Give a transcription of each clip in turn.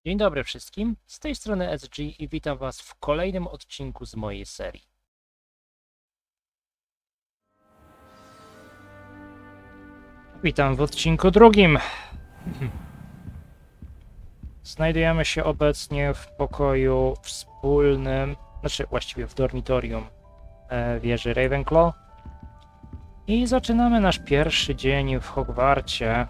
Dzień dobry wszystkim, z tej strony SG i witam Was w kolejnym odcinku z mojej serii. Witam w odcinku drugim. Znajdujemy się obecnie w pokoju wspólnym, znaczy właściwie w dormitorium wieży Ravenclaw. I zaczynamy nasz pierwszy dzień w Hogwarcie.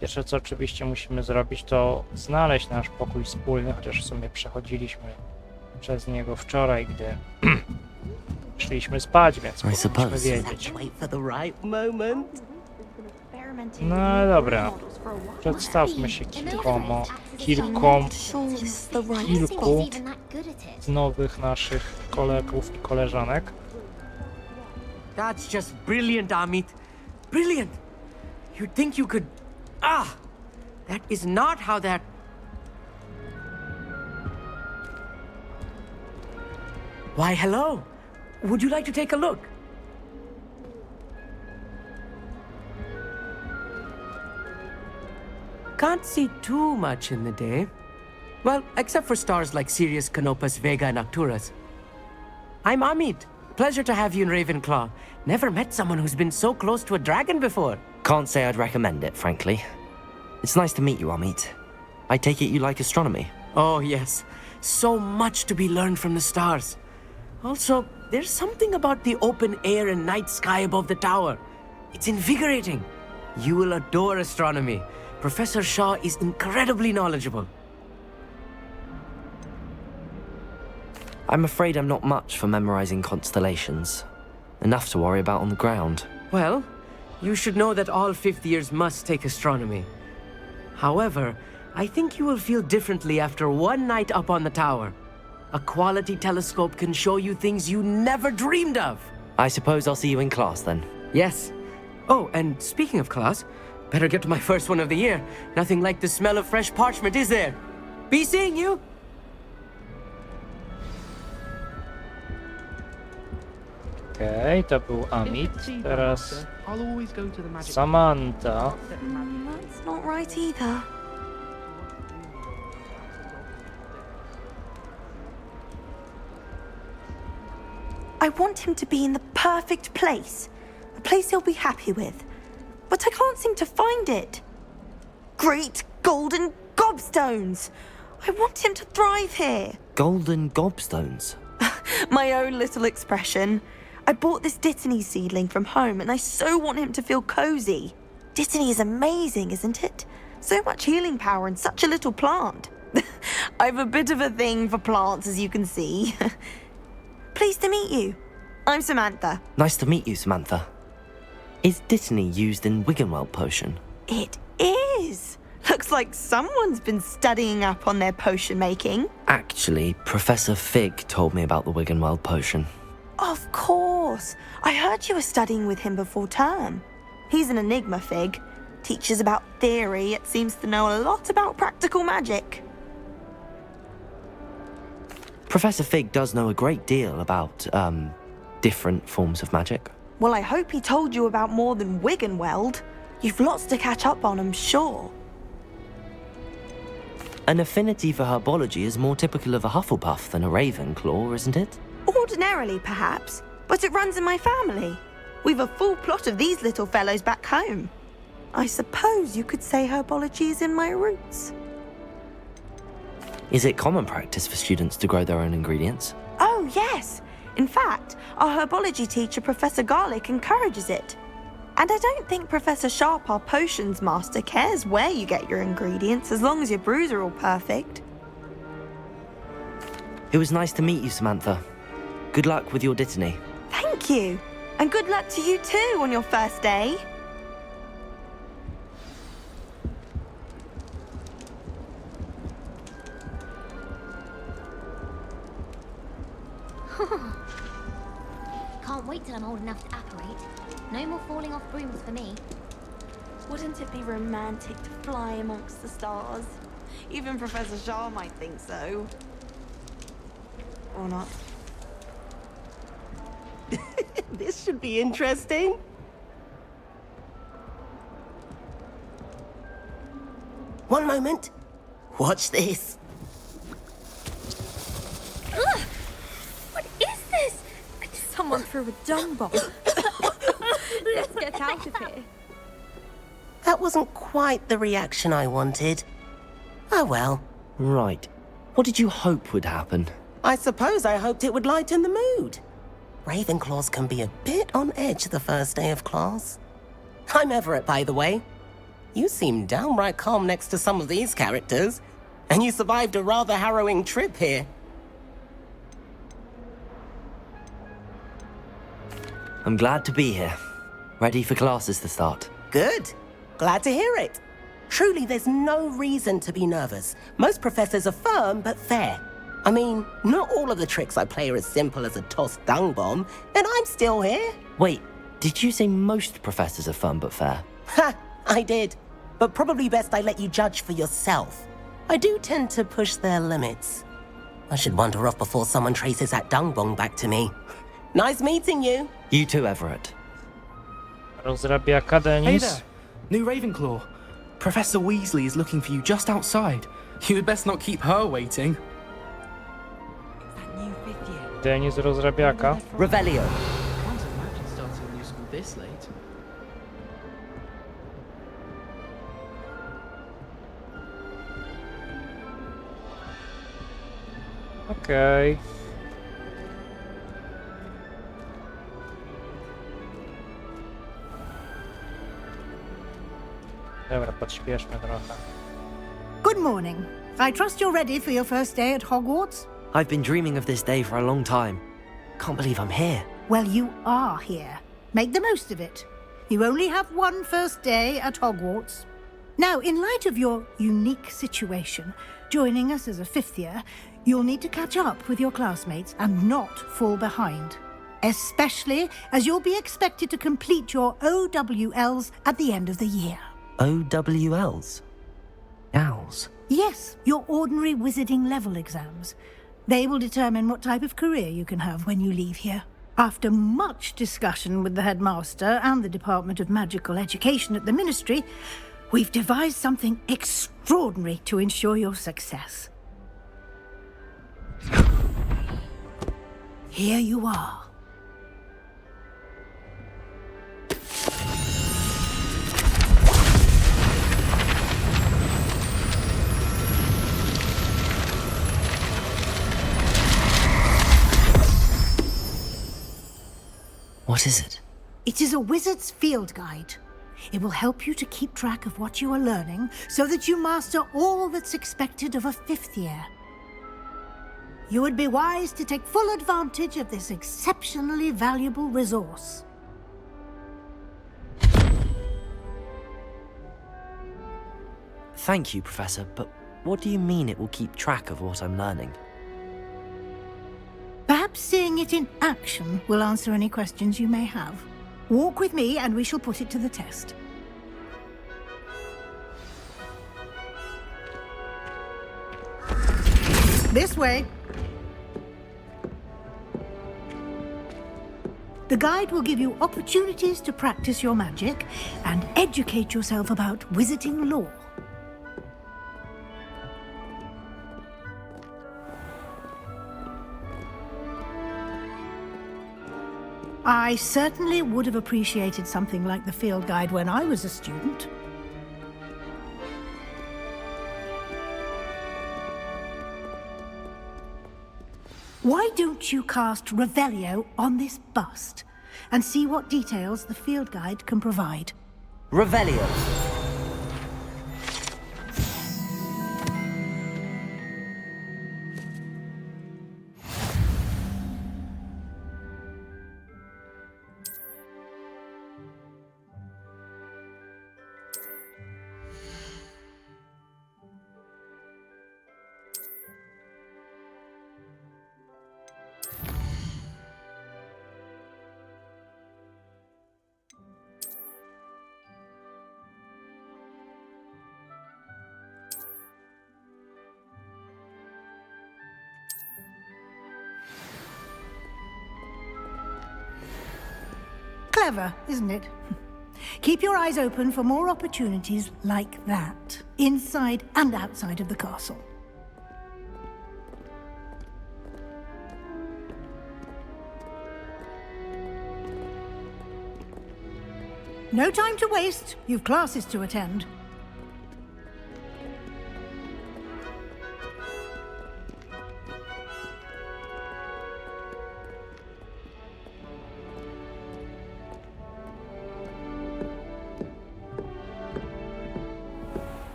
Pierwsze co oczywiście musimy zrobić, to znaleźć nasz pokój wspólny, chociaż w sumie przechodziliśmy przez niego wczoraj, gdy szliśmy spać, więc powinniśmy wiedzieć. No ale dobra, przedstawmy się kilku z nowych naszych kolegów i koleżanek. That's just brilliant, Amit. Brilliant! You'd think you could... That is not how that... Why, hello. Would you like to take a look? Can't see too much in the day. Well, except for stars like Sirius, Canopus, Vega, and Arcturus. I'm Amit. Pleasure to have you in Ravenclaw. Never met someone who's been so close to a dragon before. Can't say I'd recommend it, frankly. It's nice to meet you, Amit. I take it you like astronomy? Oh, yes. So much to be learned from the stars. Also, there's something about the open air and night sky above the tower. It's invigorating. You will adore astronomy. Professor Shaw is incredibly knowledgeable. I'm afraid I'm not much for memorizing constellations. Enough to worry about on the ground. Well, you should know that all fifth years must take astronomy. However, I think you will feel differently after one night up on the tower. A quality telescope can show you things you never dreamed of. I suppose I'll see you in class then. Yes. Oh, and speaking of class, better get to my first one of the year. Nothing like the smell of fresh parchment, is there? Be seeing you! Okej, to był Amit, teraz Samantha. That's not right either. I want him to be in the perfect place. A place he'll be happy with. But I can't seem to find it. Great golden gobstones! I want him to thrive here. Golden gobstones? My own little expression. I bought this Dittany seedling from home and I so want him to feel cozy. Dittany is amazing, isn't it? So much healing power in such a little plant. I've a bit of a thing for plants, as you can see. Pleased to meet you. I'm Samantha. Nice to meet you, Samantha. Is Dittany used in Wiggenweld potion? It is. Looks like someone's been studying up on their potion making. Actually, Professor Fig told me about the Wiggenweld potion. Of course. I heard you were studying with him before term. He's an enigma, Fig. Teaches about theory, yet seems to know a lot about practical magic. Professor Fig does know a great deal about, different forms of magic. Well, I hope he told you about more than Wiggenweld. You've lots to catch up on, I'm sure. An affinity for herbology is more typical of a Hufflepuff than a Ravenclaw, isn't it? Ordinarily, perhaps, but it runs in my family. We've a full plot of these little fellows back home. I suppose you could say herbology is in my roots. Is it common practice for students to grow their own ingredients? Oh, yes. In fact, our herbology teacher, Professor Garlick, encourages it. And I don't think Professor Sharp, our potions master, cares where you get your ingredients as long as your brews are all perfect. It was nice to meet you, Samantha. Good luck with your Dittany. Thank you. And good luck to you too on your first day. Can't wait till I'm old enough to apparate. No more falling off brooms for me. Wouldn't it be romantic to fly amongst the stars? Even Professor Shaw might think so. Or not. This should be interesting. one moment. Watch this. What is this? Someone threw a dung bomb. Let's get out of here. That wasn't quite the reaction I wanted. Oh well. Right. What did you hope would happen? I suppose I hoped it would lighten the mood. Ravenclaws can be a bit on edge the first day of class. I'm Everett, by the way. You seem downright calm next to some of these characters, and you survived a rather harrowing trip here. I'm glad to be here. Ready for classes to start. Good. Glad to hear it. Truly, there's no reason to be nervous. Most professors are firm but fair. I mean, not all of the tricks I play are as simple as a tossed dung bomb, and I'm still here. Wait, did you say most professors are fun but fair? Ha! I did. But probably best I let you judge for yourself. I do tend to push their limits. I should wander off before someone traces that dung bomb back to me. Nice meeting you. You too, Everett. Rozrabiaka Hey Denis. there, new Ravenclaw. Professor Weasley is looking for you just outside. You had best not keep her waiting. Denis Rozrabiaka. Revelio. Can't imagine starting a new school this late. Okej. Dobra, podśpieszmy trochę. Good morning. I trust you're ready for your first day at Hogwarts? I've been dreaming of this day for a long time. Can't believe I'm here. Well, you are here. Make the most of it. You only have one first day at Hogwarts. Now, in light of your unique situation, joining us as a fifth year, you'll need to catch up with your classmates and not fall behind. Especially as you'll be expected to complete your OWLs at the end of the year. OWLs? Owls? Yes, your ordinary wizarding level exams. They will determine what type of career you can have when you leave here. After much discussion with the headmaster and the Department of Magical Education at the Ministry, we've devised something extraordinary to ensure your success. Here you are. What is it? It is a wizard's field guide. It will help you to keep track of what you are learning so that you master all that's expected of a fifth year. You would be wise to take full advantage of this exceptionally valuable resource. Thank you, Professor, but what do you mean it will keep track of what I'm learning? Perhaps seeing it in action will answer any questions you may have. Walk with me and we shall put it to the test. This way. The guide will give you opportunities to practice your magic and educate yourself about wizarding lore. I certainly would have appreciated something like the field guide when I was a student. Why don't you cast Revelio on this bust and see what details the field guide can provide? Revelio. Clever, isn't it? Keep your eyes open for more opportunities like that, inside and outside of the castle. No time to waste. You've classes to attend.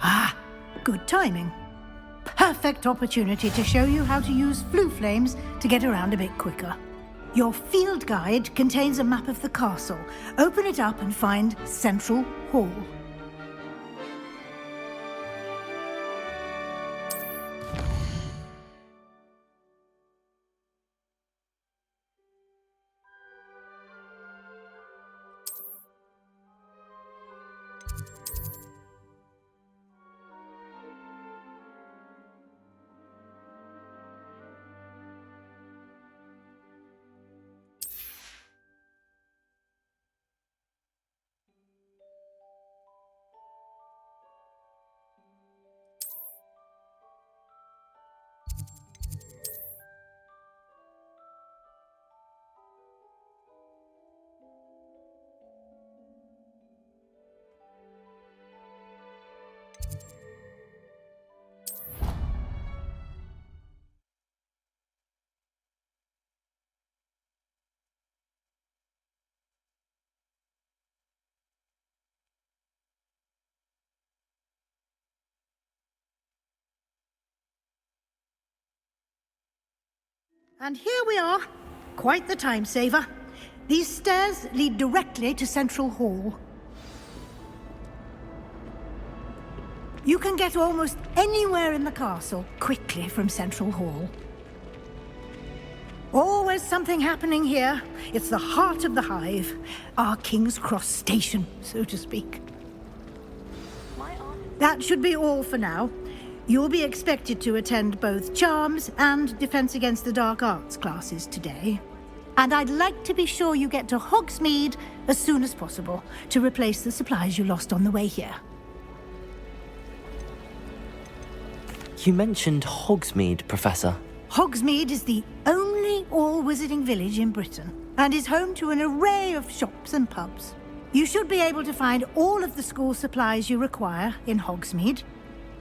Ah, good timing. Perfect opportunity to show you how to use flue flames to get around a bit quicker. Your field guide contains a map of the castle. Open it up and find Central Hall. And here we are. Quite the time saver. These stairs lead directly to Central Hall. You can get almost anywhere in the castle quickly from Central Hall. Always something happening here. It's the heart of the hive. Our King's Cross station, so to speak. That should be all for now. You'll be expected to attend both Charms and Defense Against the Dark Arts classes today. And I'd like to be sure you get to Hogsmeade as soon as possible to replace the supplies you lost on the way here. You mentioned Hogsmeade, Professor. Hogsmeade is the only all-wizarding village in Britain and is home to an array of shops and pubs. You should be able to find all of the school supplies you require in Hogsmeade.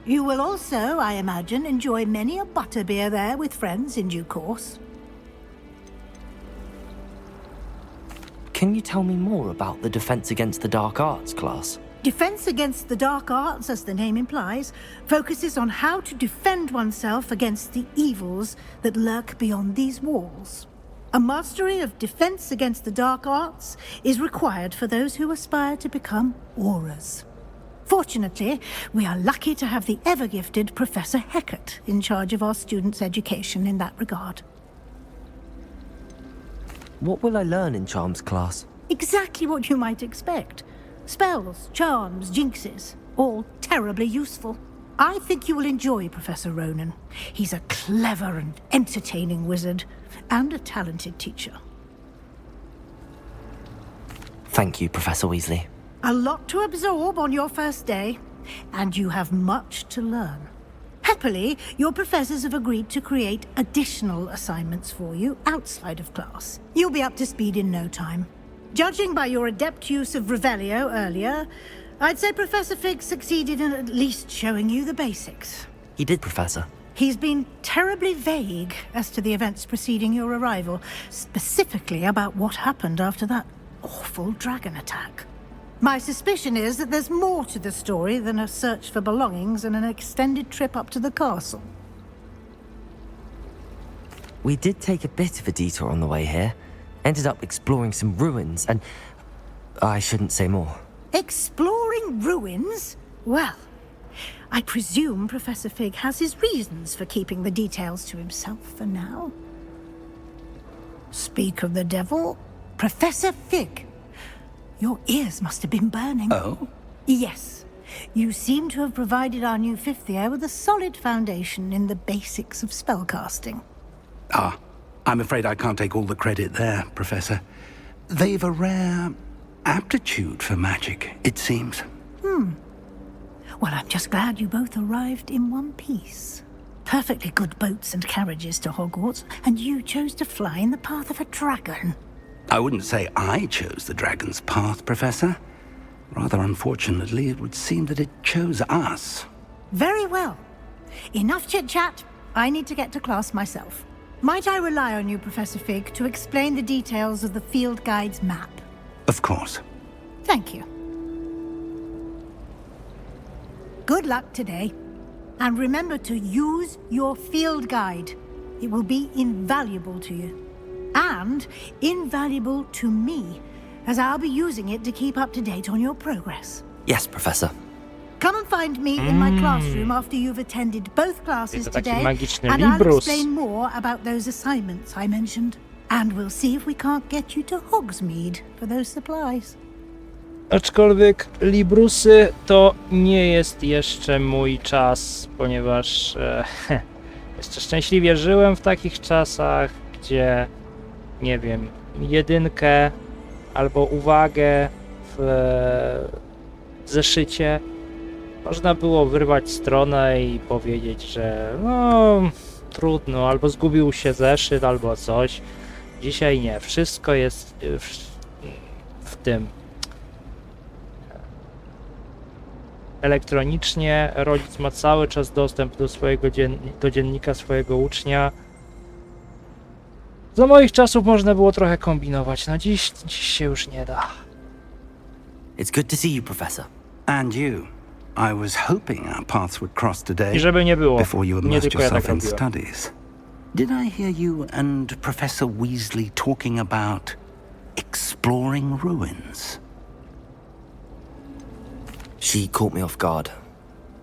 You will also, I imagine, enjoy many a butterbeer there with friends in due course. Can you tell me more about the Defense Against the Dark Arts class? Defense Against the Dark Arts, as the name implies, focuses on how to defend oneself against the evils that lurk beyond these walls. A mastery of Defense Against the Dark Arts is required for those who aspire to become auras. Fortunately, we are lucky to have the ever-gifted Professor Hecat in charge of our students' education in that regard. What will I learn in Charms class? Exactly what you might expect. Spells, charms, jinxes, all terribly useful. I think you will enjoy Professor Ronan. He's a clever and entertaining wizard, and a talented teacher. Thank you, Professor Weasley. A lot to absorb on your first day, and you have much to learn. Happily, your professors have agreed to create additional assignments for you outside of class. You'll be up to speed in no time. Judging by your adept use of Revelio earlier, I'd say Professor Fig succeeded in at least showing you the basics. He did, Professor. He's been terribly vague as to the events preceding your arrival, specifically about what happened after that awful dragon attack. My suspicion is that there's more to the story than a search for belongings and an extended trip up to the castle. We did take a bit of a detour on the way here. Ended up exploring some ruins, and I shouldn't say more. Exploring ruins? Well, I presume Professor Fig has his reasons for keeping the details to himself for now. Speak of the devil, Professor Fig. Your ears must have been burning. Oh? Yes. You seem to have provided our new fifth year with a solid foundation in the basics of spellcasting. Ah, I'm afraid I can't take all the credit there, Professor. They've a rare aptitude for magic, it seems. Well, I'm just glad you both arrived in one piece. Perfectly good boats and carriages to Hogwarts, and you chose to fly in the path of a dragon. I wouldn't say I chose the dragon's path, Professor. Rather unfortunately, it would seem that it chose us. Very well. Enough chit-chat. I need to get to class myself. Might I rely on you, Professor Fig, to explain the details of the field guide's map? Of course. Thank you. Good luck today. And remember to use your field guide. It will be invaluable to you. And invaluable to me, as I'll be using it to keep up to date on your progress. Yes, Professor. Come and find me in my classroom after you've attended both classes To taki today, magiczny and I'll Librus. explain more about those assignments I mentioned. And we'll see if we can't get you to Hogsmeade for those supplies. Aczkolwiek Librusy to nie jest jeszcze mój czas, ponieważ jeszcze szczęśliwie żyłem w takich czasach, gdzie, nie wiem, jedynkę albo uwagę w zeszycie można było wyrwać stronę i powiedzieć, że no trudno, albo zgubił się zeszyt, albo coś. Dzisiaj nie, wszystko jest w tym elektronicznie. Rodzic ma cały czas dostęp do swojego do dziennika swojego ucznia. Za moich czasów można było trochę kombinować, no dziś się już nie da. It's good to see you, Professor. And you. I was hoping our paths would cross today I żeby nie było, before you nie immersed tylko ja tak yourself in robiłem. studies. Did I hear you and Professor Weasley talking about exploring ruins? She caught me off guard.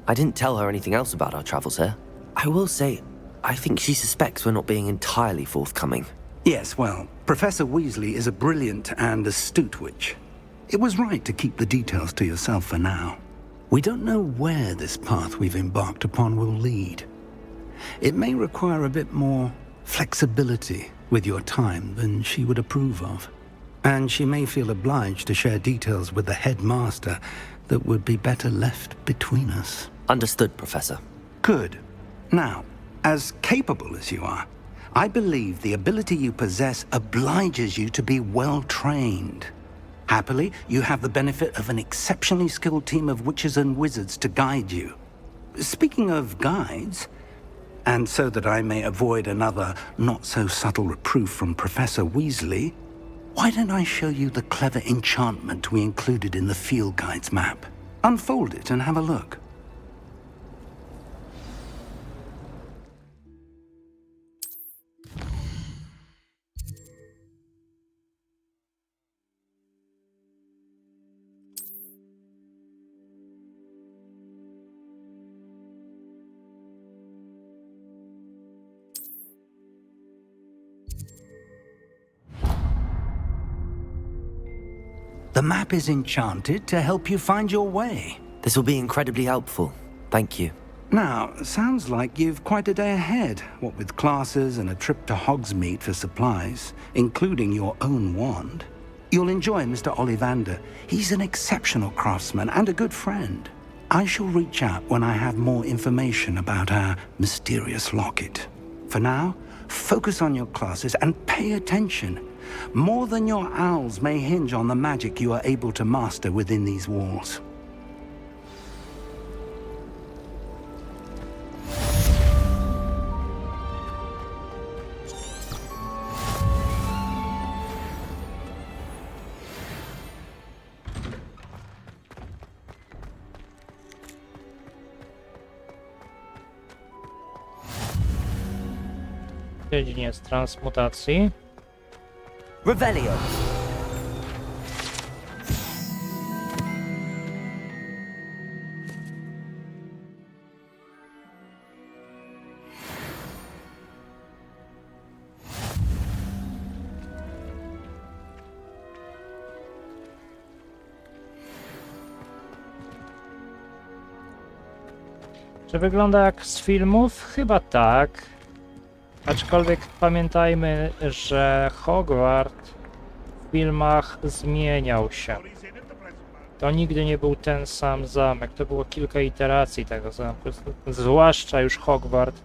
I didn't tell her anything else about our travels here. I will say, I think she suspects we're not being entirely forthcoming. Yes, well, Professor Weasley is a brilliant and astute witch. It was right to keep the details to yourself for now. We don't know where this path we've embarked upon will lead. It may require a bit more flexibility with your time than she would approve of. And she may feel obliged to share details with the headmaster that would be better left between us. Understood, Professor. Good. Now, as capable as you are, I believe the ability you possess obliges you to be well trained. Happily, you have the benefit of an exceptionally skilled team of witches and wizards to guide you. Speaking of guides, and so that I may avoid another not-so-subtle reproof from Professor Weasley, why don't I show you the clever enchantment we included in the field guide's map? Unfold it and have a look. The map is enchanted to help you find your way. This will be incredibly helpful. Thank you. Now, sounds like you've quite a day ahead, what with classes and a trip to Hogsmeade for supplies, including your own wand. You'll enjoy Mr. Ollivander. He's an exceptional craftsman and a good friend. I shall reach out when I have more information about our mysterious locket. For now, focus on your classes and pay attention. More than your owls may hinge on the magic you are able to master within these walls. Dziedzictwo z transmutacji. Revelio. Czy wygląda jak z filmów? Chyba tak. Aczkolwiek pamiętajmy, że Hogwart w filmach zmieniał się. To nigdy nie był ten sam zamek, to było kilka iteracji tego zamku, zwłaszcza już Hogwart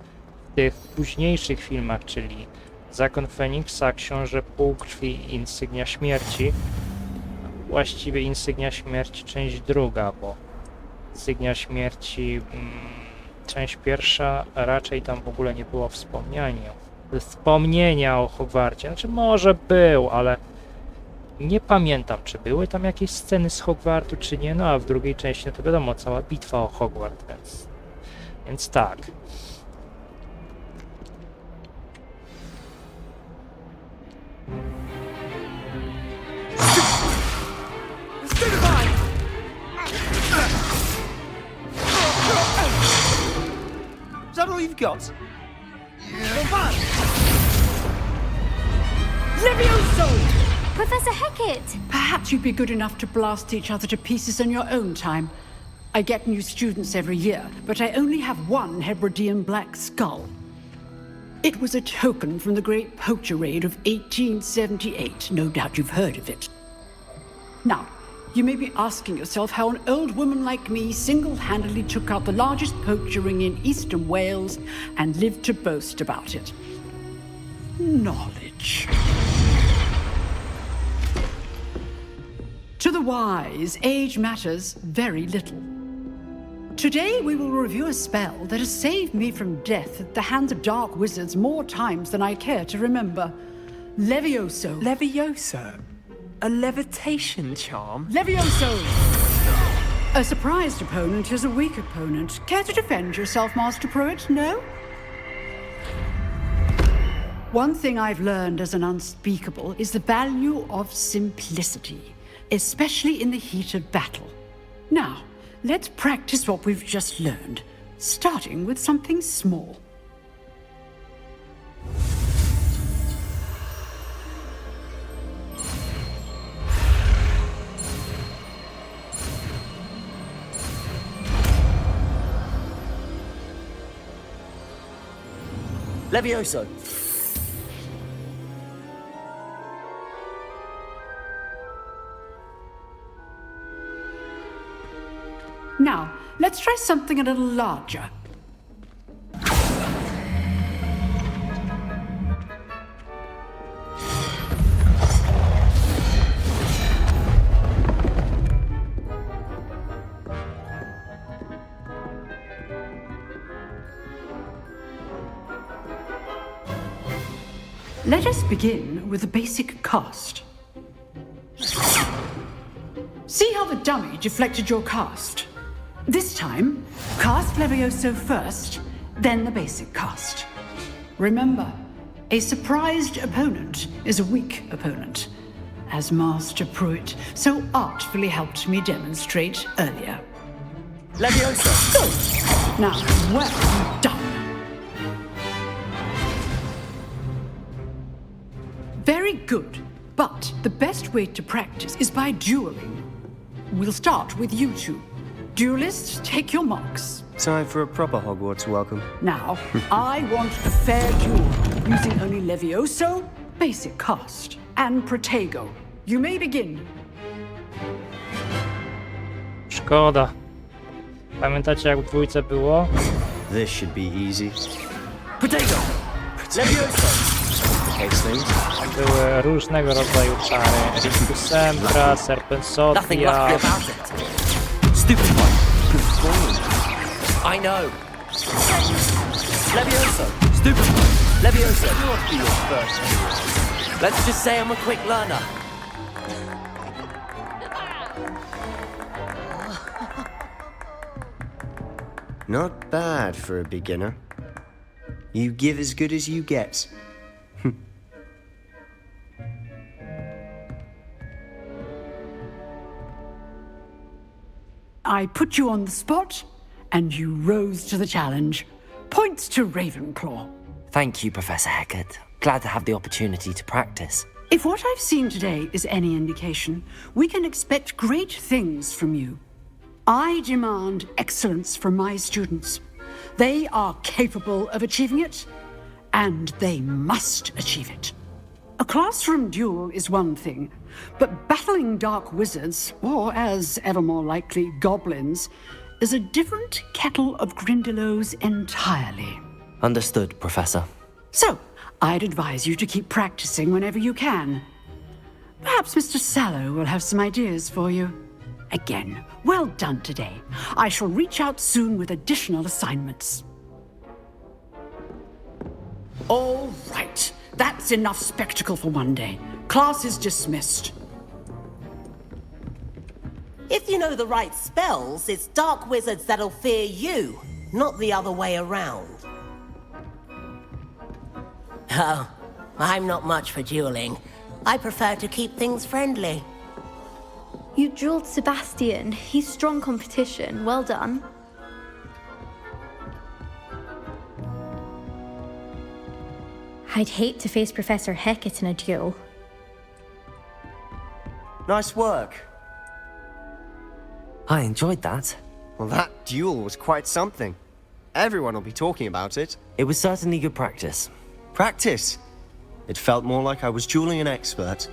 w tych późniejszych filmach, czyli Zakon Feniksa, Książę Półkrwi i Insygnia Śmierci. Właściwie Insygnia Śmierci część druga, bo Insygnia Śmierci część pierwsza raczej tam w ogóle nie było wspomnienia o Hogwarcie. Znaczy może był, ale nie pamiętam, czy były tam jakieś sceny z Hogwartu, czy nie, no a w drugiej części, no to wiadomo, cała bitwa o Hogwart, więc tak. Is that all you've got? Levioso! Professor Hecat! Perhaps you'd be good enough to blast each other to pieces on your own time. I get new students every year, but I only have one Hebridean black skull. It was a token from the Great Poacher Raid of 1878. No doubt you've heard of it. Now, you may be asking yourself how an old woman like me single-handedly took out the largest poacher ring in eastern Wales and lived to boast about it. Knowledge. To the wise, age matters very little. Today we will review a spell that has saved me from death at the hands of dark wizards more times than I care to remember. Levioso. Levioso? A levitation charm? Levioso! A surprised opponent is a weak opponent. Care to defend yourself, Master Pruitt? No? One thing I've learned as an unspeakable is the value of simplicity, especially in the heat of battle. Now, let's practice what we've just learned, starting with something small. Levioso! Now, let's try something a little larger. Let us begin with the basic cast. See how the dummy deflected your cast? This time, cast Levioso first, then the basic cast. Remember, a surprised opponent is a weak opponent, as Master Pruitt so artfully helped me demonstrate earlier. Levioso! Good! Now, well done. Very good, but the best way to practice is by dueling. We'll start with you two. Duelists, take your marks. Time for a proper Hogwarts welcome. Now, I want a fair duel, using only Levioso, basic cast, and Protego. You may begin. Szkoda. Pamiętacie jak w dwójce było? This should be easy. Protego! Levioso! Były różnego rodzaju czary. Rictusembra, Nothing Serpensotia. lucky about it. Stupid one. I know. Levioso. Stupid one. Levioso. You ought to be your first. Let's just say I'm a quick learner. Not bad for a beginner. You give as good as you get. I put you on the spot, and you rose to the challenge. Points to Ravenclaw. Thank you, Professor Hecat. Glad to have the opportunity to practice. If what I've seen today is any indication, we can expect great things from you. I demand excellence from my students. They are capable of achieving it, and they must achieve it. A classroom duel is one thing, but battling dark wizards, or as ever more likely, goblins, is a different kettle of Grindylows entirely. Understood, Professor. So, I'd advise you to keep practicing whenever you can. Perhaps Mr. Sallow will have some ideas for you. Again, well done today. I shall reach out soon with additional assignments. All right. That's enough spectacle for one day. Class is dismissed. If you know the right spells, it's dark wizards that'll fear you, not the other way around. Oh, I'm not much for dueling. I prefer to keep things friendly. You dueled Sebastian. He's strong competition. Well done. I'd hate to face Professor Hecat in a duel. Nice work. I enjoyed that. Well, that duel was quite something. Everyone will be talking about it. It was certainly good practice. Practice? It felt more like I was dueling an expert.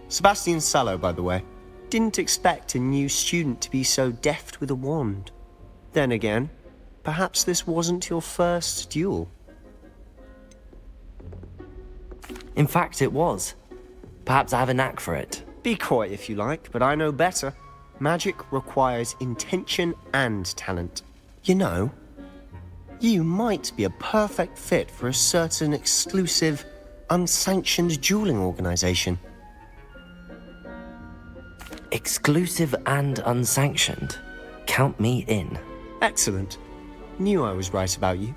Sebastian Sallow, by the way. Didn't expect a new student to be so deft with a wand. Then again, perhaps this wasn't your first duel. In fact, it was. Perhaps I have a knack for it. Be coy if you like, but I know better. Magic requires intention and talent. You know, you might be a perfect fit for a certain exclusive, unsanctioned dueling organization. Exclusive and unsanctioned. Count me in. Excellent. Knew I was right about you.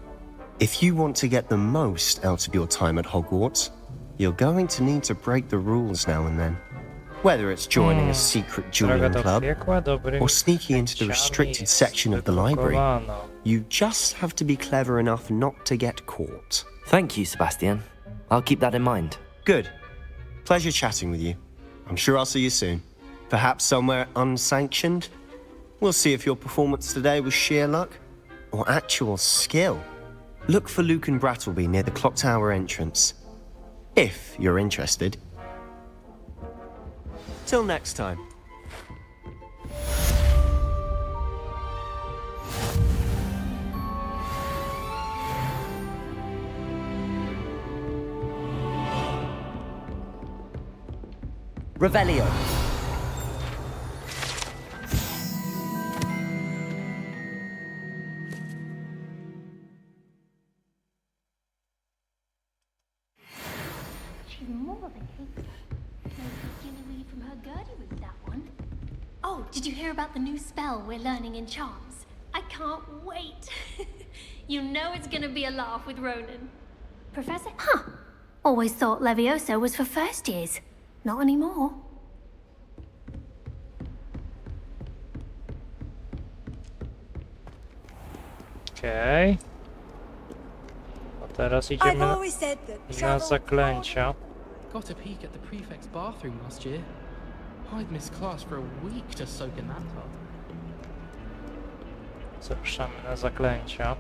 If you want to get the most out of your time at Hogwarts, you're going to need to break the rules now and then. Whether it's joining a secret dueling club or sneaking into the restricted section of the library, you just have to be clever enough not to get caught. Thank you, Sebastian. I'll keep that in mind. Good. Pleasure chatting with you. I'm sure I'll see you soon. Perhaps somewhere unsanctioned? We'll see if your performance today was sheer luck or actual skill. Look for Luke and Brattleby near the clock tower entrance. If you're interested. Till next time. Revelio. She's more of an hate. Maybe from her Gertie with that one. Oh, did you hear about the new spell we're learning in Charms? I can't wait. You know it's gonna be a laugh with Ronan. Professor? Huh. Always thought Levioso was for first years. Not anymore. Okej. A teraz idziemy na zaklęcia. Got a peek at the prefect's bathroom last year. I'd missed class for a week to soak in that tub. Zapraszamy na zaklęcia.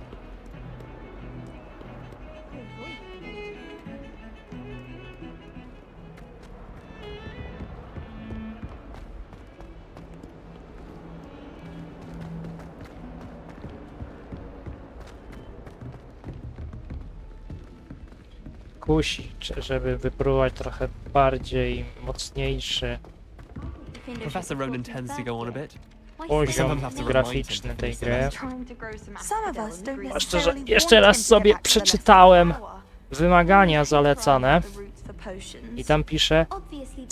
Kusi, żeby wypróbować trochę bardziej mocniejszy Professor Ronan tends to go on a bit. poziom graficzny tej gry. Some of us don't Zwłaszcza, że necessarily jeszcze want raz him to sobie get back to the przeczytałem left tower. wymagania zalecane i tam pisze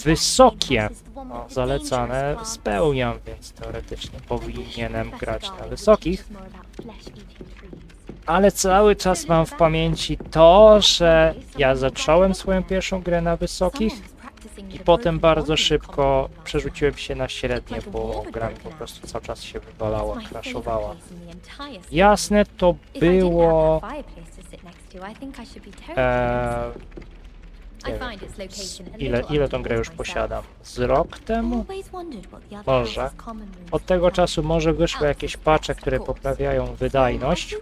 wysokie, no, zalecane spełniam, więc teoretycznie powinienem grać na wysokich. Ale cały czas mam w pamięci to, że ja zacząłem swoją pierwszą grę na wysokich i potem bardzo szybko przerzuciłem się na średnie, bo gra mi po prostu cały czas się wywalała, crashowała. Jasne, to było... nie wiem, ile tą grę już posiadam? Z rok temu? Może. Od tego czasu może wyszły jakieś patche, które poprawiają wydajność.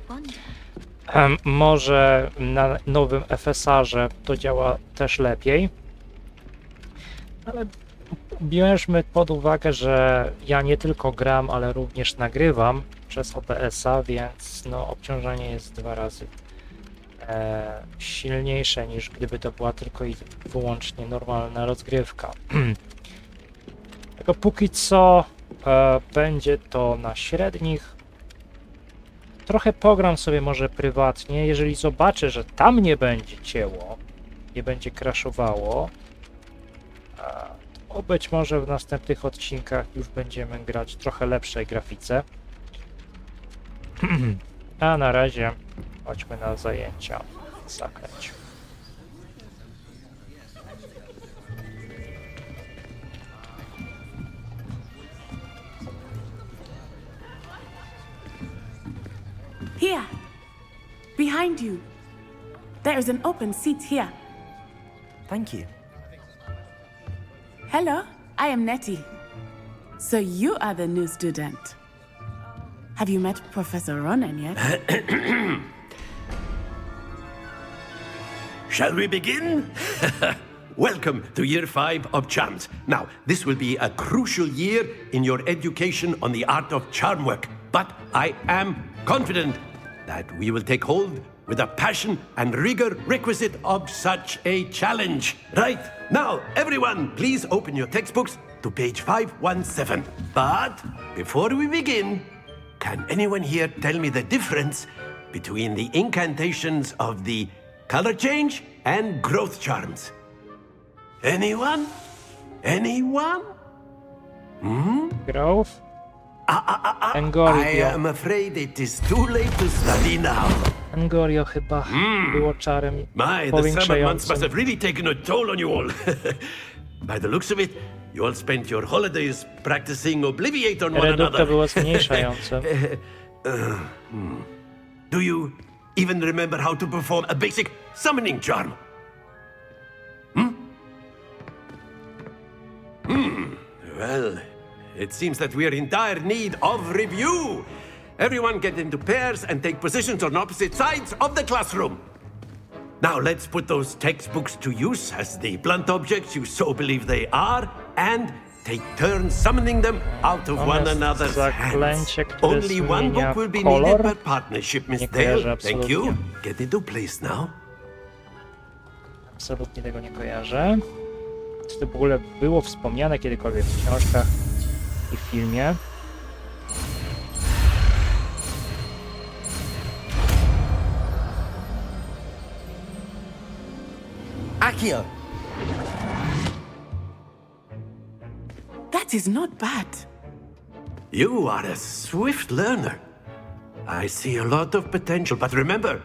Może na nowym FSR-ze to działa też lepiej, ale bierzmy pod uwagę, że ja nie tylko gram, ale również nagrywam przez OBS-a, więc no, obciążenie jest 2 razy silniejsze niż gdyby to była tylko i wyłącznie normalna rozgrywka. Tylko póki co będzie to na średnich. Trochę pogram sobie może prywatnie, jeżeli zobaczę, że tam nie będzie cięło, nie będzie crashowało, to być może w następnych odcinkach już będziemy grać w trochę lepszej grafice. A na razie chodźmy na zajęcia zaklęć. Here, behind you. There is an open seat here. Thank you. Hello, I am Nettie. So you are the new student. Have you met Professor Ronan yet? Shall we begin? Welcome to Year 5 of Charms. Now, this will be a crucial year in your education on the art of charm work, but I am confident that we will take hold with the passion and rigor requisite of such a challenge. Right, now, everyone, please open your textbooks to page 517. But before we begin, can anyone here tell me the difference between the incantations of the color change and growth charms? Anyone? Anyone? Growth? I Engorio. am afraid it is too late to study now. Engorio chyba było czarem My, the summer months powiększającym. must have really taken a toll on you all. By the looks of it, you all spent your holidays practicing Obliviate on one Redukcja another. była zmniejszającym. Do you even remember how to perform a basic summoning charm? Well, it seems that we are in dire need of review. Everyone get into pairs and take positions on opposite sides of the classroom. Now let's put those textbooks to use as the blunt objects you so believe they are, and take turns summoning them out of one another's hands. Only one book will be needed per partnership, Miss Dale. Thank you. Get into place now. Absolutnie tego nie kojarzę. Czy to w ogóle było wspomniane kiedykolwiek w książkach i w filmie? Accio! That is not bad. You are a swift learner. I see a lot of potential, but remember,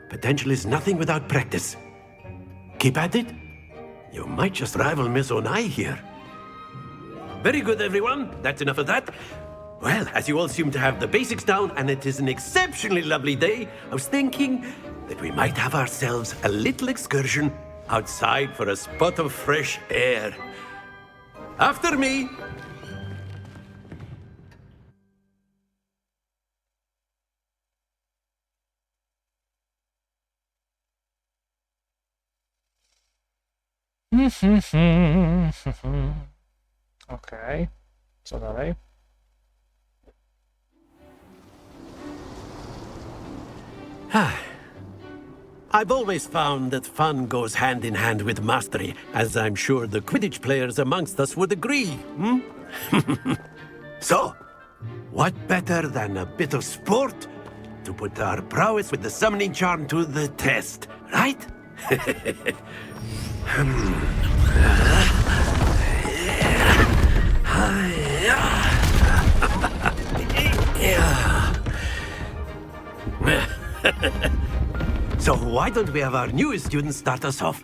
potential is nothing without practice. Keep at it. You might just rival Miss Onai here. Very good, everyone. That's enough of that. Well, as you all seem to have the basics down, and it is an exceptionally lovely day, I was thinking that we might have ourselves a little excursion outside for a spot of fresh air. After me. Okej. Co dalej? I've always found that fun goes hand in hand with mastery, as I'm sure the Quidditch players amongst us would agree. So, what better than a bit of sport to put our prowess with the summoning charm to the test, right? So why don't we have our newest student start us off?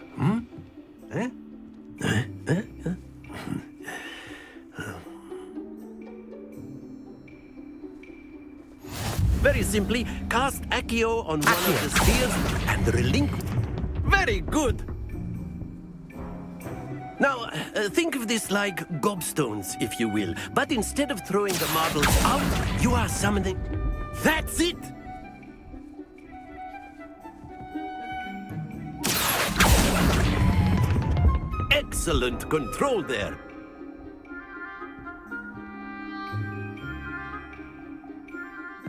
Very simply, cast Accio on one of the spheres and relinquish. Very good. Now, think of this like gobstones, if you will. But instead of throwing the marbles out, you are summoning... That's it! excellent control there.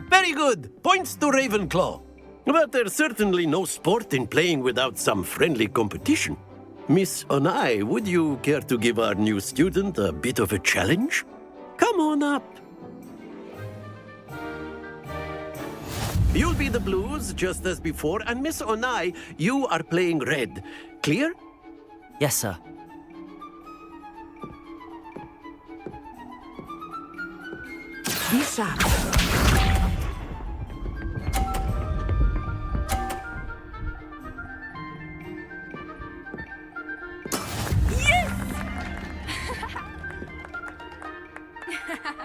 Very good. Points to Ravenclaw. But there's certainly no sport in playing without some friendly competition. Miss Onai, would you care to give our new student a bit of a challenge? Come on up. You'll be the blues, just as before, and Miss Onai, you are playing red. Clear? Yes, sir. Be sharp.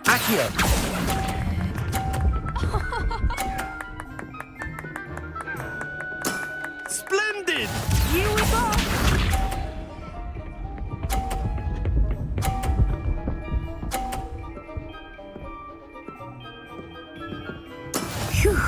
Accio! Splendid! Here we go! Phew.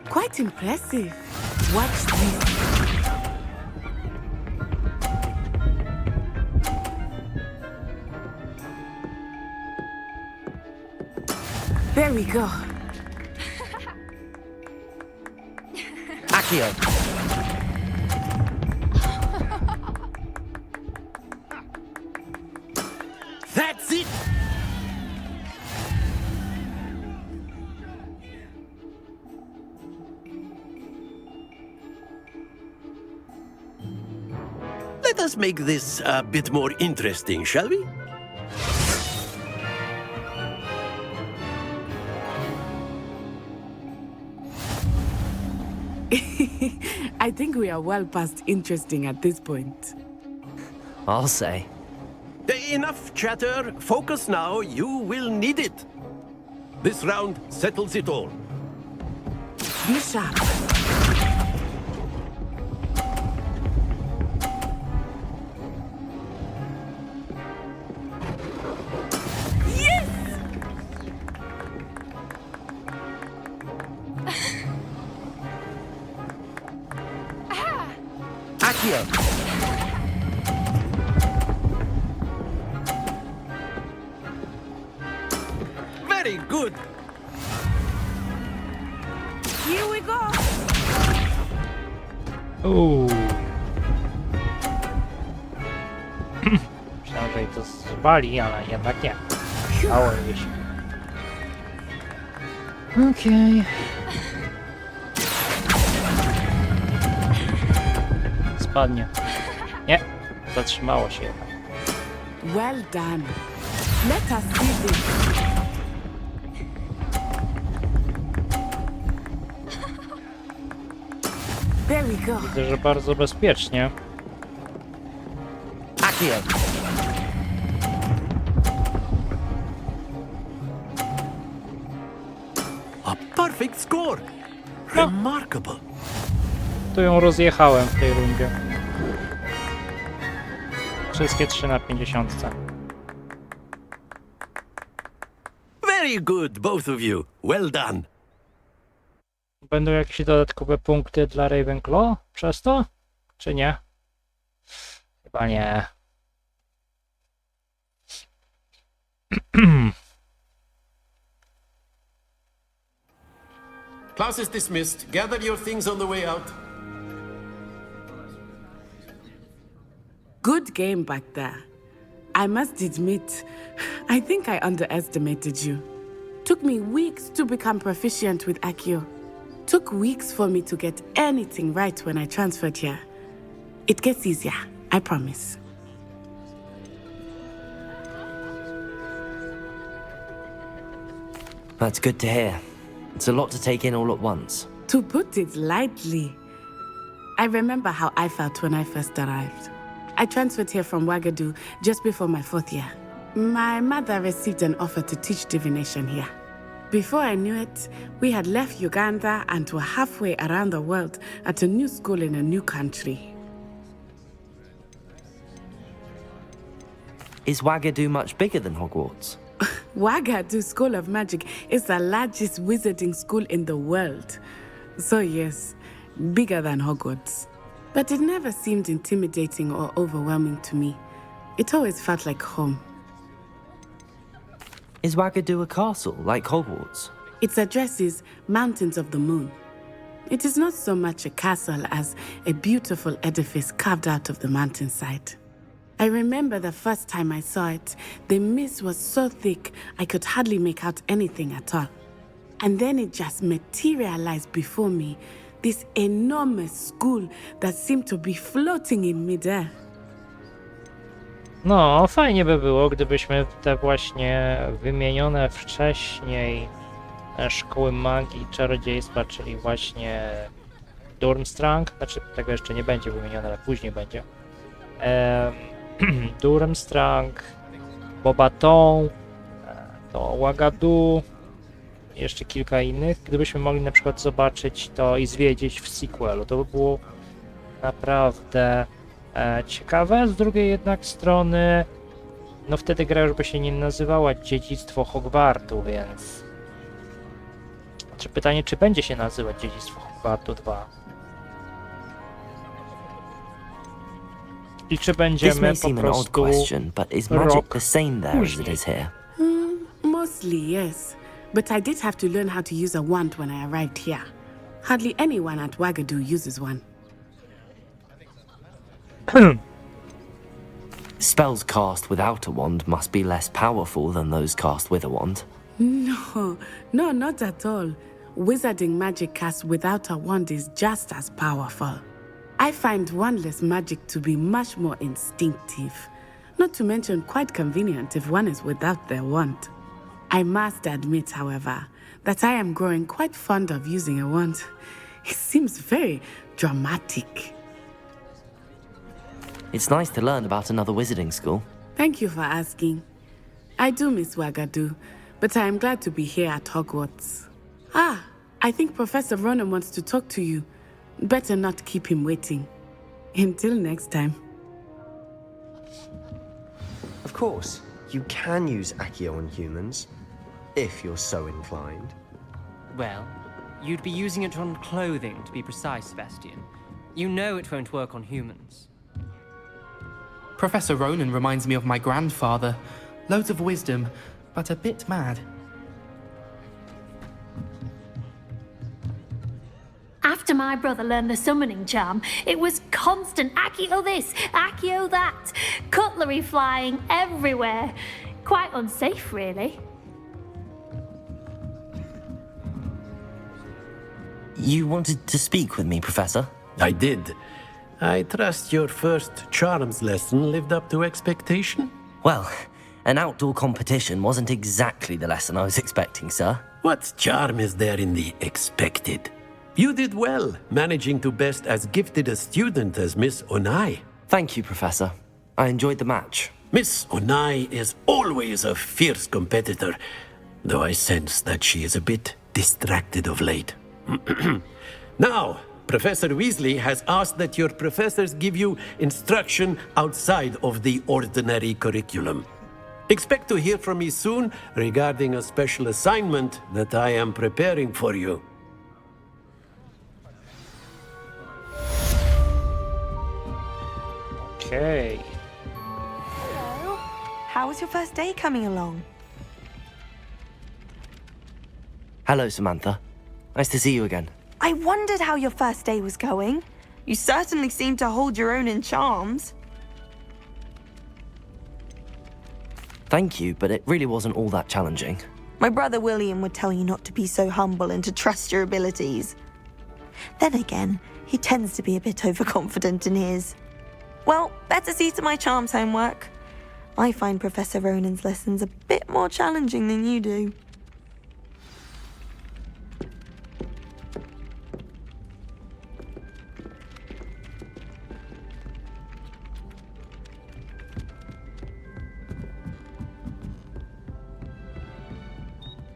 Quite impressive. Watch this. There we go. Accio! That's it! Let us make this a bit more interesting, shall we? I think we are well past interesting at this point. I'll say. Enough chatter. Focus now. You will need it. This round settles it all. Be sharp. Accio! Very good. Here we go! Uuu. Myślałem, że jej to zwali, ale jednak nie. Mało gdzieś. Okej. Spadnie. Nie, zatrzymało się jednak. Well done. Let us see this. There we go. Widzę, że bardzo bezpiecznie. Accio! A perfect score. Remarkable. Tu ją rozjechałem w tej rundzie. Wszystkie 3 na 50. Very good, both of you. Well done. Będą jakieś dodatkowe punkty dla Ravenclaw przez to? Czy nie? Chyba nie. Class is dismissed. Gather your things on the way out. Good game back there. I must admit, I think I underestimated you. Took me weeks to become proficient with Accio. Took weeks for me to get anything right when I transferred here. It gets easier, I promise. That's good to hear. It's a lot to take in all at once. To put it lightly, I remember how I felt when I first arrived. I transferred here from Wagadu just before my 4th year. My mother received an offer to teach divination here. Before I knew it, we had left Uganda and were halfway around the world at a new school in a new country. Is Wagadu much bigger than Hogwarts? Wagadu School of Magic is the largest wizarding school in the world. So yes, bigger than Hogwarts. But it never seemed intimidating or overwhelming to me. It always felt like home. Is Wagadu a castle, like Hogwarts? Its address is Mountains of the Moon. It is not so much a castle as a beautiful edifice carved out of the mountainside. I remember the first time I saw it, the mist was so thick I could hardly make out anything at all. And then it just materialized before me, this enormous school that seemed to be floating in midair. No, fajnie by było, gdybyśmy te właśnie wymienione wcześniej szkoły magii i czarodziejstwa, czyli właśnie Durmstrang, znaczy tego jeszcze nie będzie wymienione, ale później będzie. Durmstrang, Bobaton, to Wagadu, jeszcze kilka innych. Gdybyśmy mogli na przykład zobaczyć to i zwiedzić w sequelu, to by było naprawdę ciekawe. Z drugiej jednak strony, no wtedy gra już by się nie nazywała Dziedzictwo Hogwartu, więc... Znaczy pytanie, czy będzie się nazywać Dziedzictwo Hogwartu 2? I czy będziemy po prostu rok później? Mostly yes, but I did have to learn how to use a wand when I arrived here. Hardly anyone at Wagadu uses one. Spells cast without a wand must be less powerful than those cast with a wand. No, not at all. Wizarding magic cast without a wand is just as powerful. I find wandless magic to be much more instinctive, not to mention quite convenient if one is without their wand. I must admit, however, that I am growing quite fond of using a wand. It seems very dramatic. It's nice to learn about another wizarding school. Thank you for asking. I do miss Wagadu, but I am glad to be here at Hogwarts. Ah, I think Professor Ronan wants to talk to you. Better not keep him waiting. Until next time. Of course, you can use Accio on humans, if you're so inclined. Well, you'd be using it on clothing, to be precise, Sebastian. You know it won't work on humans. Professor Ronan reminds me of my grandfather. Loads of wisdom, but a bit mad. After my brother learned the summoning charm, it was constant Accio this, Accio that, cutlery flying everywhere. Quite unsafe, really. You wanted to speak with me, Professor? I did. I trust your first charms lesson lived up to expectation? Well, an outdoor competition wasn't exactly the lesson I was expecting, sir. What charm is there in the expected? You did well, managing to best as gifted a student as Miss Onai. Thank you, Professor. I enjoyed the match. Miss Onai is always a fierce competitor, though I sense that she is a bit distracted of late. Now, Professor Weasley has asked that your professors give you instruction outside of the ordinary curriculum. Expect to hear from me soon regarding a special assignment that I am preparing for you. Okay. Hello. How was your first day coming along? Hello, Samantha. Nice to see you again. I wondered how your first day was going. You certainly seem to hold your own in charms. Thank you, but it really wasn't all that challenging. My brother William would tell you not to be so humble and to trust your abilities. Then again, he tends to be a bit overconfident in his. Well, better see to my charms homework. I find Professor Ronan's lessons a bit more challenging than you do.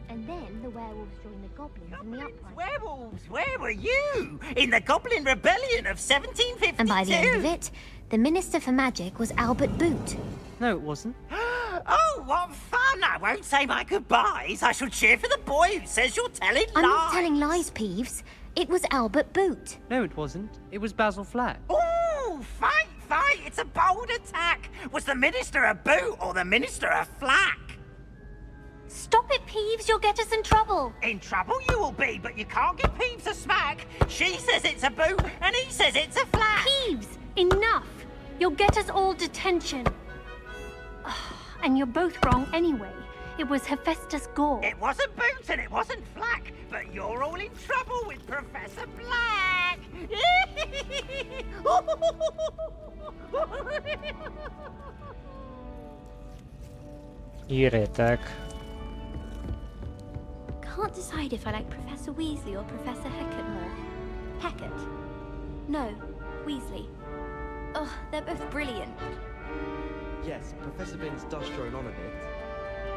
And then the werewolves joined the goblins in the uprising. Werewolves, where were you? In the Goblin Rebellion of 1752? And by the end of it, the Minister for Magic was Albert Boot. No, it wasn't. Oh, what fun! Oh, no, I won't say my goodbyes. I shall cheer for the boy who says you're telling lies. I'm not telling lies, Peeves. It was Albert Boot. No, it wasn't. It was Basil Flack. Ooh, fight! It's a bold attack. Was the minister a boot or the minister a flack? Stop it, Peeves. You'll get us in trouble. In trouble you will be, but you can't give Peeves a smack. She says it's a boot and he says it's a flack. Peeves, enough. You'll get us all detention. And you're both wrong anyway. It was Hephaestus Gore. It wasn't boot and it wasn't flack, but you're all in trouble with Professor Black. Irytek. Can't decide if I like Professor Weasley or Professor Hecat more. Hecat? No, Weasley. Ugh, they're both brilliant. Yes, Professor Binns does drone on a bit.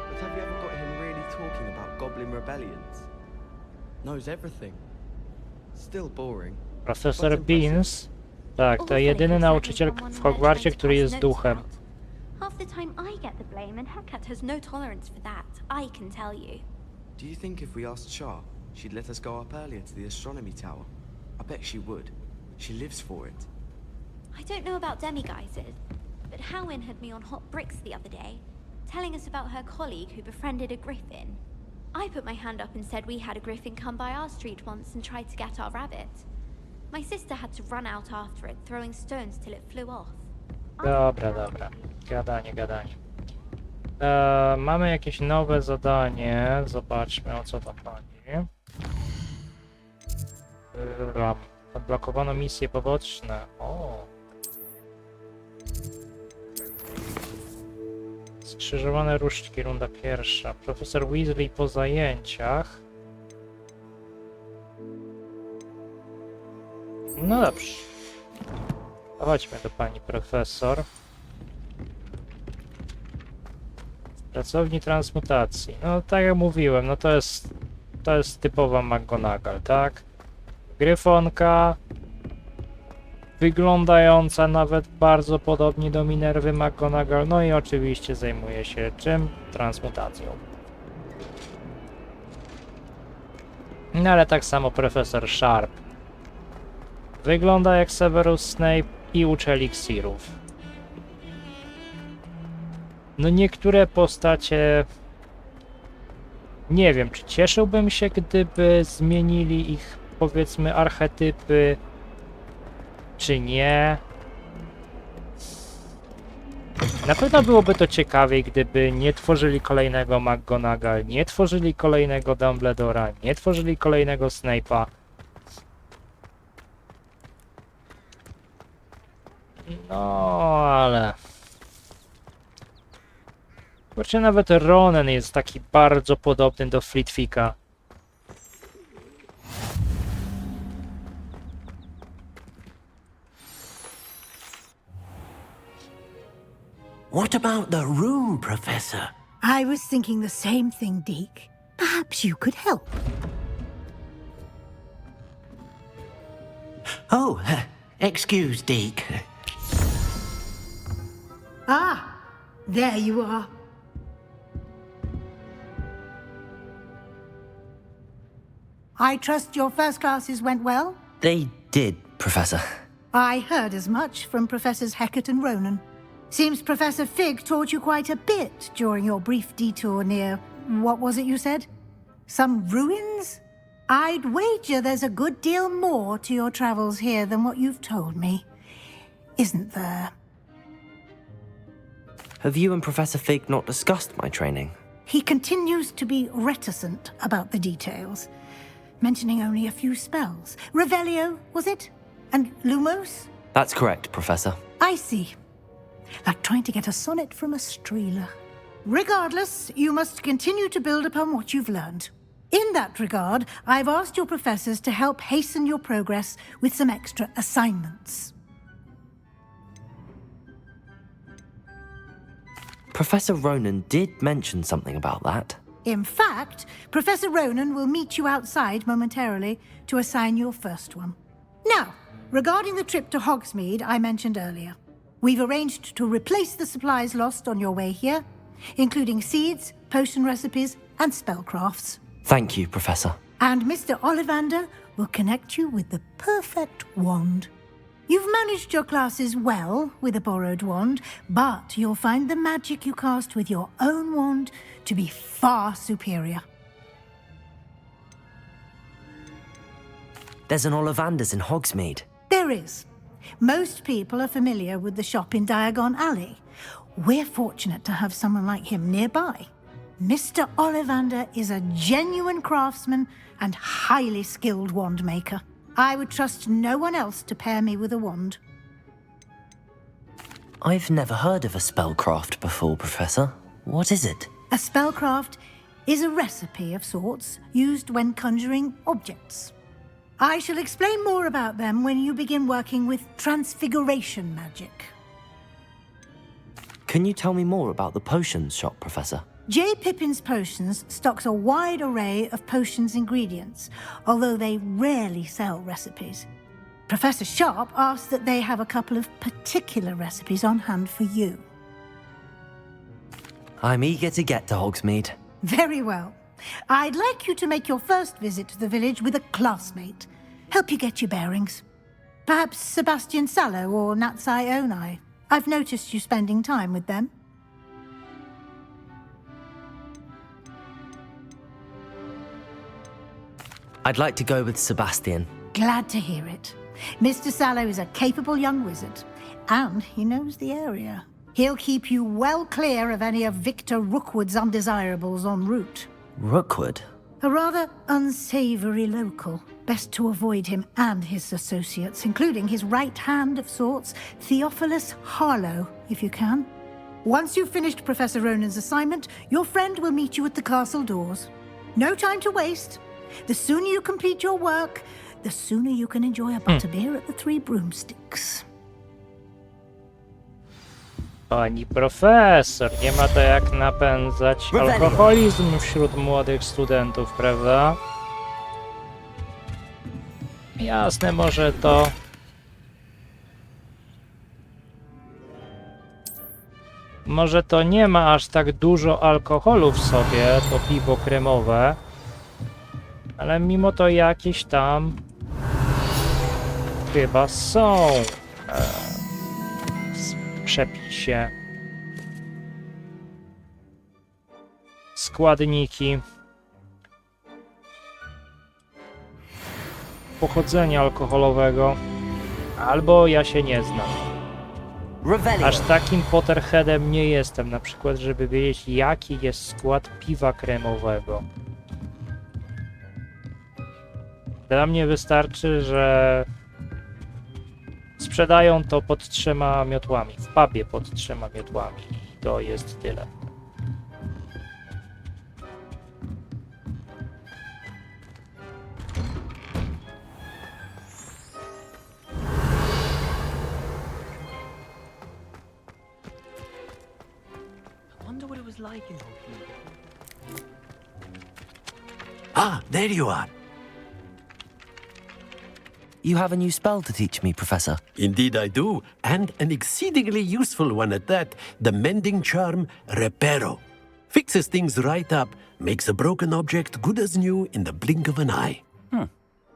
But have you ever got him really talking about goblin rebellions? Knows everything. Still boring. Profesor Binns? Tak, to jedyny nauczyciel w Hogwarcie, który jest duchem. Half the time I get the blame and Hecat has no tolerance for that, I can tell you. Do you think if we asked Char, she'd let us go up earlier to the astronomy tower? I bet she would. She lives for it. I don't know about demiguises, but Howin had me on hot bricks the other day, telling us about her colleague who befriended a griffin. I put my hand up and said we had a griffin come by our street once and tried to get our rabbit. My sister had to run out after it, throwing stones till it flew off. Dobra. Gadanie. Mamy jakieś nowe zadanie. Zobaczmy, o co tam chodzi. Odblokowano misje poboczne. O. Skrzyżowane różdżki, runda pierwsza. Profesor Weasley po zajęciach. No dobrze. Chodźmy do pani profesor. Pracowni transmutacji. No tak jak mówiłem, no to jest typowa McGonagall, tak? Gryfonka. Wyglądająca nawet bardzo podobnie do Minerwy McGonagall. No i oczywiście zajmuje się czym? Transmutacją. No ale tak samo profesor Sharp. Wygląda jak Severus Snape i uczy eliksirów. No niektóre postacie... Nie wiem, czy cieszyłbym się, gdyby zmienili ich, powiedzmy, archetypy, czy nie. Na pewno byłoby to ciekawiej, gdyby nie tworzyli kolejnego McGonagall, nie tworzyli kolejnego Dumbledora, nie tworzyli kolejnego Snape'a. No, ale... Kurczę, nawet Ronen jest taki bardzo podobny do Flitwicka. What about the room, Professor? I was thinking the same thing, Deke. Perhaps you could help. Oh, excuse, Deke. Ah, there you are. I trust your first classes went well? They did, Professor. I heard as much from Professors Hecat and Ronan. Seems Professor Fig taught you quite a bit during your brief detour near... what was it you said? Some ruins? I'd wager there's a good deal more to your travels here than what you've told me. Isn't there? Have you and Professor Fig not discussed my training? He continues to be reticent about the details, mentioning only a few spells. Revelio, was it? And Lumos? That's correct, Professor. I see. Like trying to get a sonnet from a streeler. Regardless, you must continue to build upon what you've learned. In that regard, I've asked your professors to help hasten your progress with some extra assignments. Professor Ronan did mention something about that. In fact, Professor Ronan will meet you outside momentarily to assign your first one. Now, regarding the trip to Hogsmeade I mentioned earlier, we've arranged to replace the supplies lost on your way here including seeds, potion recipes, and spellcrafts. Thank you, Professor. And Mr. Ollivander will connect you with the perfect wand. You've managed your classes well with a borrowed wand, but you'll find the magic you cast with your own wand to be far superior. There's an Ollivander's in Hogsmeade. There is. Most people are familiar with the shop in Diagon Alley. We're fortunate to have someone like him nearby. Mr. Ollivander is a genuine craftsman and highly skilled wand maker. I would trust no one else to pair me with a wand. I've never heard of a spellcraft before, Professor. What is it? A spellcraft is a recipe of sorts used when conjuring objects. I shall explain more about them when you begin working with transfiguration magic. Can you tell me more about the potions shop, Professor? J. Pippin's Potions stocks a wide array of potions ingredients, although they rarely sell recipes. Professor Sharp asks that they have a couple of particular recipes on hand for you. I'm eager to get to Hogsmeade. Very well. I'd like you to make your first visit to the village with a classmate. Help you get your bearings. Perhaps Sebastian Sallow or Natsai Onai. I've noticed you spending time with them. I'd like to go with Sebastian. Glad to hear it. Mr. Sallow is a capable young wizard, and he knows the area. He'll keep you well clear of any of Victor Rookwood's undesirables en route. Rookwood? A rather unsavory local. Best to avoid him and his associates, including his right hand of sorts, Theophilus Harlow, if you can. Once you've finished Professor Ronan's assignment, your friend will meet you at the castle doors. No time to waste. The sooner you complete your work, the sooner you can enjoy a butterbeer at the Three Broomsticks. Pani profesor, nie ma to jak napędzać alkoholizm wśród młodych studentów, prawda? Jasne, może to... Może to nie ma aż tak dużo alkoholu w sobie, to piwo kremowe, ale mimo to jakieś tam chyba są w przepisie składniki pochodzenia alkoholowego, albo ja się nie znam. Aż takim Potterheadem nie jestem, na przykład, żeby wiedzieć, jaki jest skład piwa kremowego. Dla mnie wystarczy, że sprzedają to pod 3 miotłami, w pubie pod 3 miotłami i to jest tyle. Ah, there you are. You have a new spell to teach me, Professor. Indeed I do, and an exceedingly useful one at that, the mending charm Reparo. Fixes things right up, makes a broken object good as new in the blink of an eye.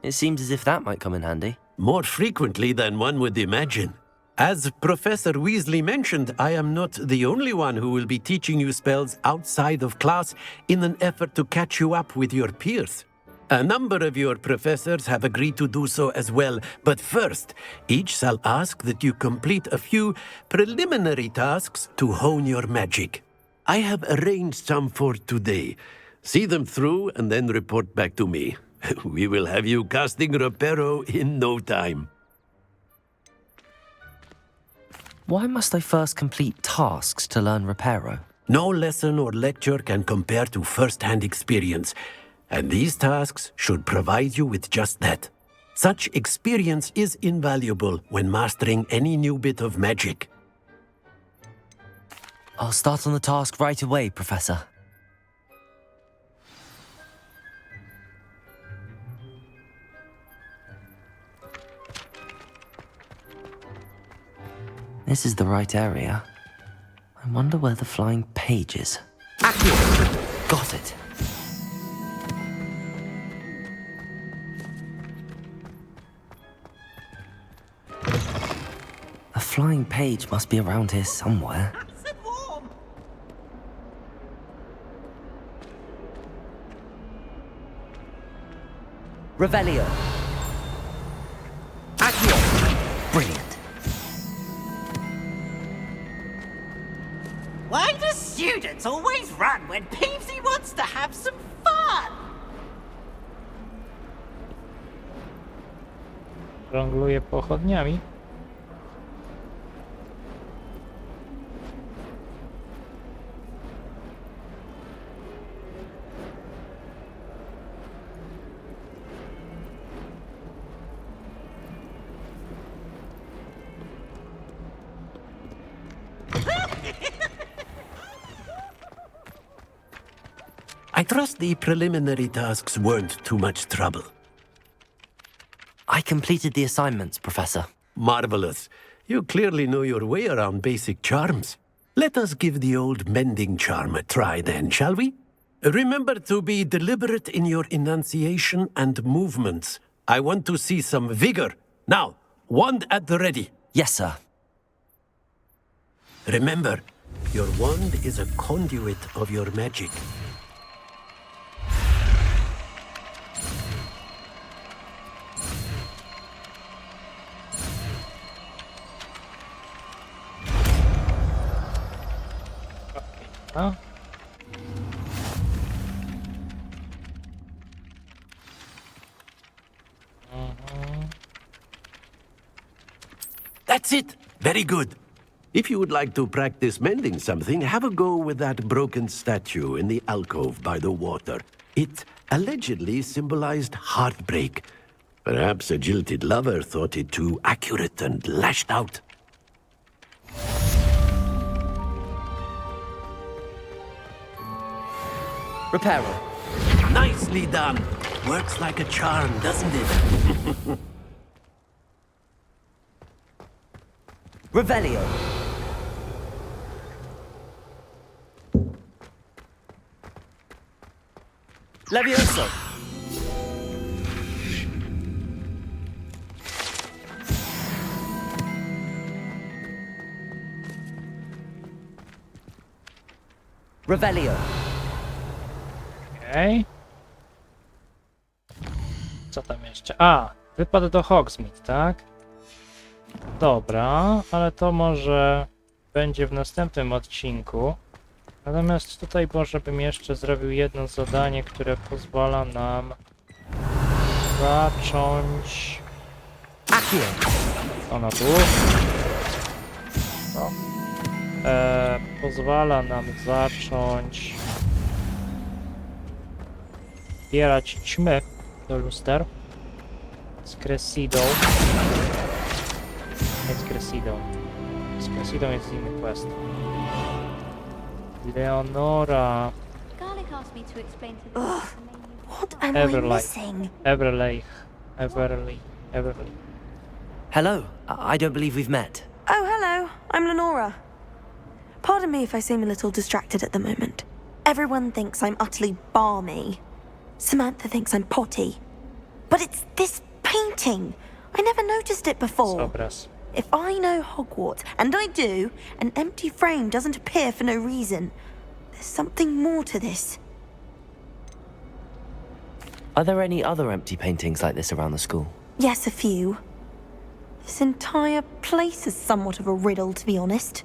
It seems as if that might come in handy. More frequently than one would imagine. As Professor Weasley mentioned, I am not the only one who will be teaching you spells outside of class in an effort to catch you up with your peers. A number of your professors have agreed to do so as well, but first, each shall ask that you complete a few preliminary tasks to hone your magic. I have arranged some for today. See them through and then report back to me. We will have you casting Reparo in no time. Why must I first complete tasks to learn Reparo? No lesson or lecture can compare to first-hand experience, and these tasks should provide you with just that. Such experience is invaluable when mastering any new bit of magic. I'll start on the task right away, Professor. This is the right area. I wonder where the flying page is. Accio! Got it. A flying page must be around here somewhere. Revelio. Accio! Brilliant. Why do students always run when Peevesy wants to have some fun? Żongluję pochodniami. I trust the preliminary tasks weren't too much trouble. I completed the assignments, Professor. Marvelous. You clearly know your way around basic charms. Let us give the old mending charm a try then, shall we? Remember to be deliberate in your enunciation and movements. I want to see some vigor. Now, wand at the ready. Yes, sir. Remember, your wand is a conduit of your magic. No? That's it. Very good. If you would like to practice mending something, have a go with that broken statue in the alcove by the water. It allegedly symbolized heartbreak. Perhaps a jilted lover thought it too accurate and lashed out. Reparo. Nicely done. Works like a charm, doesn't it? Revelio. Levioso. Revelio. Okej. Co tam jeszcze? A, wypad do Hogsmeade, tak? Dobra, ale to może będzie w następnym odcinku. Natomiast tutaj może bym jeszcze zrobił jedno zadanie, które pozwala nam zacząć... Ona tu. No. Pozwala nam zacząć zbierać ćmy do luster z Cressidą. Nie z Cressidą. Z Cressidą jest inny quest. Leonora. Ugh, what am I missing? Everleigh. Hello. I don't believe we've met. Oh, hello. I'm Lenora. Pardon me if I seem a little distracted at the moment. Everyone thinks I'm utterly balmy. Samantha thinks I'm potty. But it's this painting. I never noticed it before. Obraz. If I know Hogwarts, and I do, an empty frame doesn't appear for no reason. There's something more to this. Are there any other empty paintings like this around the school? Yes, a few. This entire place is somewhat of a riddle, to be honest.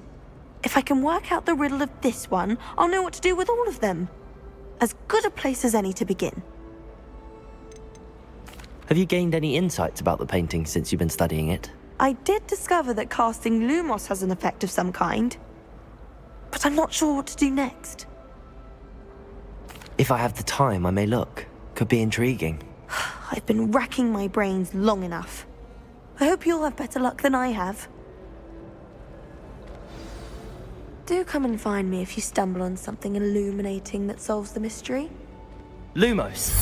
If I can work out the riddle of this one, I'll know what to do with all of them. As good a place as any to begin. Have you gained any insights about the painting since you've been studying it? I did discover that casting Lumos has an effect of some kind, but I'm not sure what to do next. If I have the time, I may look. Could be intriguing. I've been racking my brains long enough. I hope you'll have better luck than I have. Do come and find me if you stumble on something illuminating that solves the mystery. Lumos.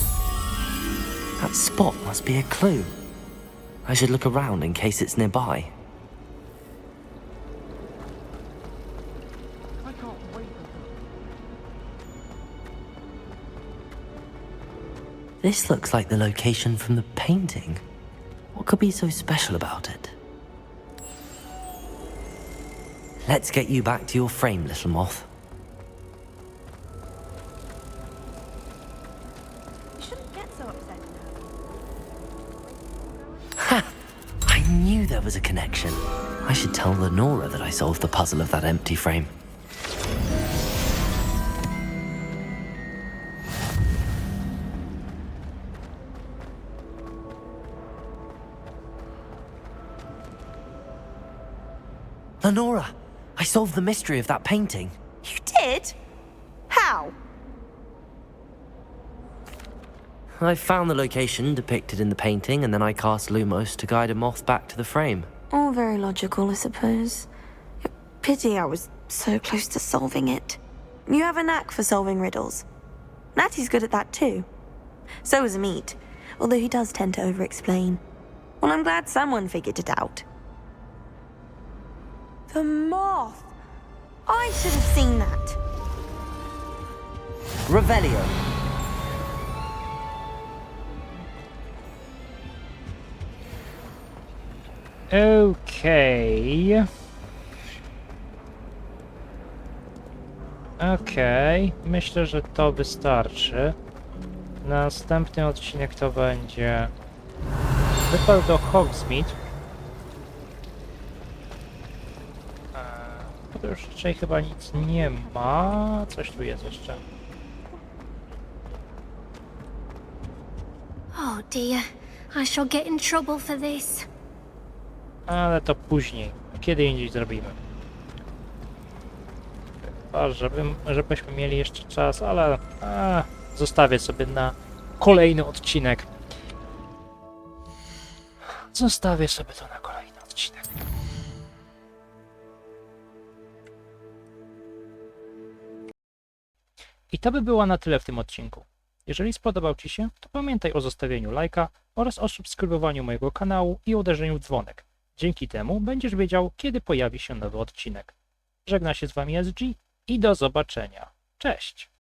That spot must be a clue. I should look around in case it's nearby. I This looks like the location from the painting. What could be so special about it? Let's get you back to your frame, little moth. You shouldn't get so upset Ha! I knew there was a connection. I should tell Lenora that I solved the puzzle of that empty frame. Lenora, I solved the mystery of that painting. You did? How? I found the location depicted in the painting, and then I cast Lumos to guide a moth back to the frame. All very logical, I suppose. Pity I was so close to solving it. You have a knack for solving riddles. Natty's good at that too. So is Amit, although he does tend to over-explain. Well, I'm glad someone figured it out. The moth! I should have seen that. Revelio. Okej. Okej, myślę, że to wystarczy. Następny odcinek to będzie wypad do Hogsmeade. To już raczej chyba nic nie ma. Coś tu jest jeszcze. Oh dear, I shall get in trouble for this. Ale to później. Kiedy indziej zrobimy. Chyba, żebyśmy mieli jeszcze czas, ale zostawię sobie na kolejny odcinek. Zostawię sobie to na kolejny odcinek. I to by było na tyle w tym odcinku. Jeżeli spodobał Ci się, to pamiętaj o zostawieniu lajka oraz o subskrybowaniu mojego kanału i uderzeniu w dzwonek. Dzięki temu będziesz wiedział, kiedy pojawi się nowy odcinek. Żegna się z Wami SG i do zobaczenia. Cześć!